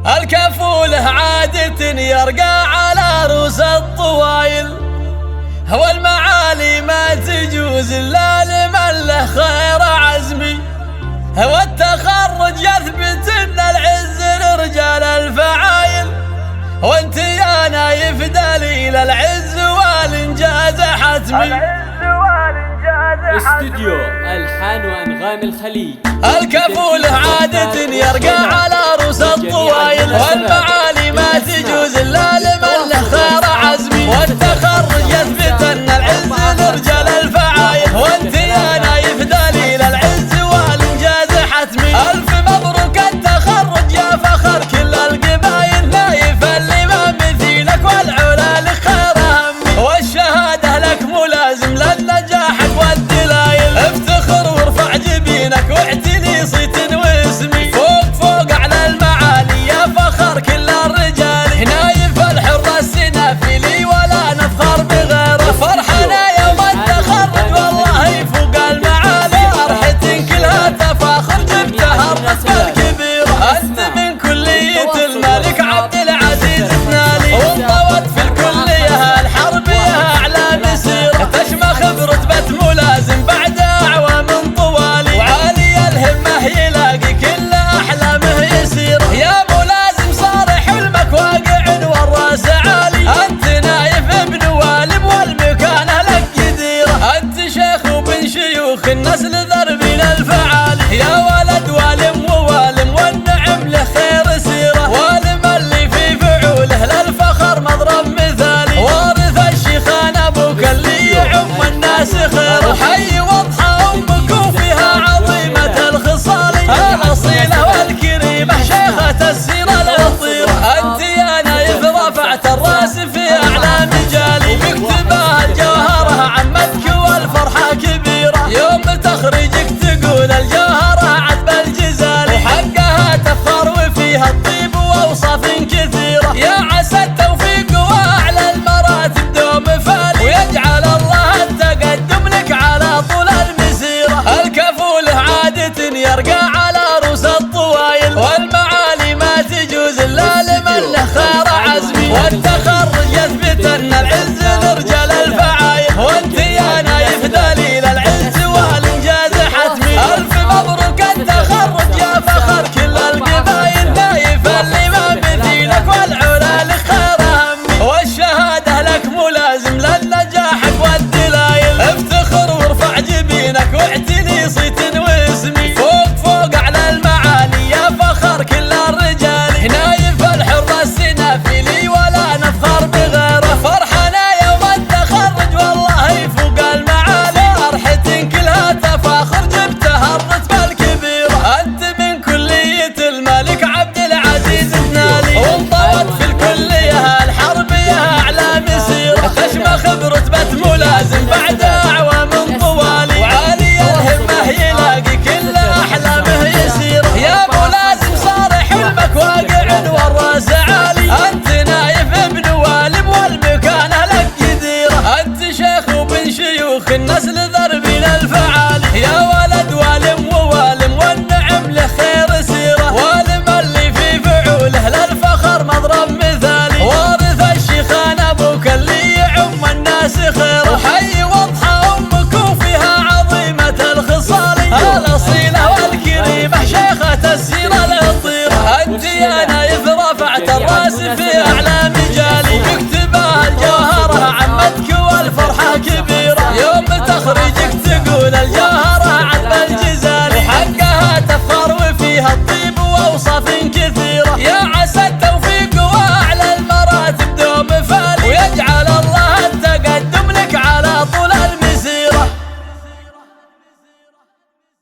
الكفوله عادة يرقى على رؤوس الطوايل، هو المعالي ما تجوز إلا لمن له خير عزمي، هو التخرج يثبت إن العز لرجال الفعايل، وانت يا نايف دليل العز والإنجاز حتمي. استوديو ألحان وأنغام الخليج. الكفوله عادة يرقى على رؤوس الطوايل، والمعالي ما تجوز إلا لمن له خير عزمي، والتخرج يثبت أن العز لرجال الفعايل، وانت يا نايف دليل العز والإنجاز حتمي. ألف مبروك التخرج يا فخر كل القبايل، نايف اللي ما مثيلك والعلا لك خير همي، والشهادة لك ملازم للنجاحك والدلايل، افتخر وارفع جبينك واعتلي صيت واسمي، فوق على المعالي يا فخر كل الرجال، نايف الحر السنافلي ولا نفخر بغيره، فرحنا يوم التخرج والله يفوق المعالي، فرحة كلها تفاخر جبتها الرتبة الكبيرة، انت من كلية الملك عبد العزيز الثاني، وانطوت في الكلية الحربية اعلى مسيرة، تشمخ برتبة ملازم بعد اعوام طوالي، وعالي الهمة يلاقي كل احلامه يسيره، يا ملازم صار حلمك واقع والراس عالي، انت نايف ابن والم والمكانة لك جديرة، انت شيخ وبن شيوخ النسل ذربين الفعالي، يا ولد والم ووالم والنعم له خير سيرة، والم اللي في فعوله للفخر مضرب مثالي، وارث الشيخان ابوك اللي يعم الناس خير، وحي وضحى امك وفيها عظيمة الخصال، الاصيلة والكريمة شيخة السيرة العطيرة، انت يا نايف رفعت الراس في اعلى مجالي، بكتبها الجوهرة عمتك والفرحة كبيرة، يوم تخرجك تقول الجوهرة عذب الجزال، وحقها تفخر وفيها الطيب واوصاف كثيرة، يا عسى التوفيق واعلى المراتب دوم فالي، ويجعل الله التقدم لك على طول المسيرة. الكفوله عادة يرقى على رؤوس الطوايل، والمعالي ما تجوز الا لمن له خير عزمي، والتخرج يثبت ان العز لرجال الفعايل، وانت يا نايف دليل العز والانجاز حتمي. الف مبروك التخرج يا فخر كل القبايل، نايف اللي ما مثيلك والعلا لك خير همي، والشهادة لك ملازم للنجاحك والدلايل، افتخر وارفع جبينك واعتلي صيت واسمي، فوق على المعالي يا فخر كل الرجال، نايف الحر السنافلي ولا نفخر بغيره، فرحنا يوم التخرج والله يفوق المعالي، فرحة كلها تفاخر جبتها الرتبة الكبيرة، انت من كلية الملك عبد العزيز الثاني، وانطوت في الكلية الحربية اعلى مسيرة، تشمخ برتبة ملازم بعد اعوام طوالي، وعالي الهمة يلاقي كل احلامه يسيره، يا ملازم صار حلمك واقع والراس عالي، انت نايف ابن والم والمكانة لك جديرة، انت شيخ وبن شيوخ النسل ذربين الفعالي، يا ولد والم ووالم والنعم له خير سيرة، والم اللي في فعوله للفخر مضرب مثالي، وارث الشيخان ابوك اللي يعم الناس خير، وحي وضحى امك وفيها عظيمة الخصال، الاصيلة والكريمة شيخة السيرة العطيرة، انت يا نايف رفعت الراس في اعلام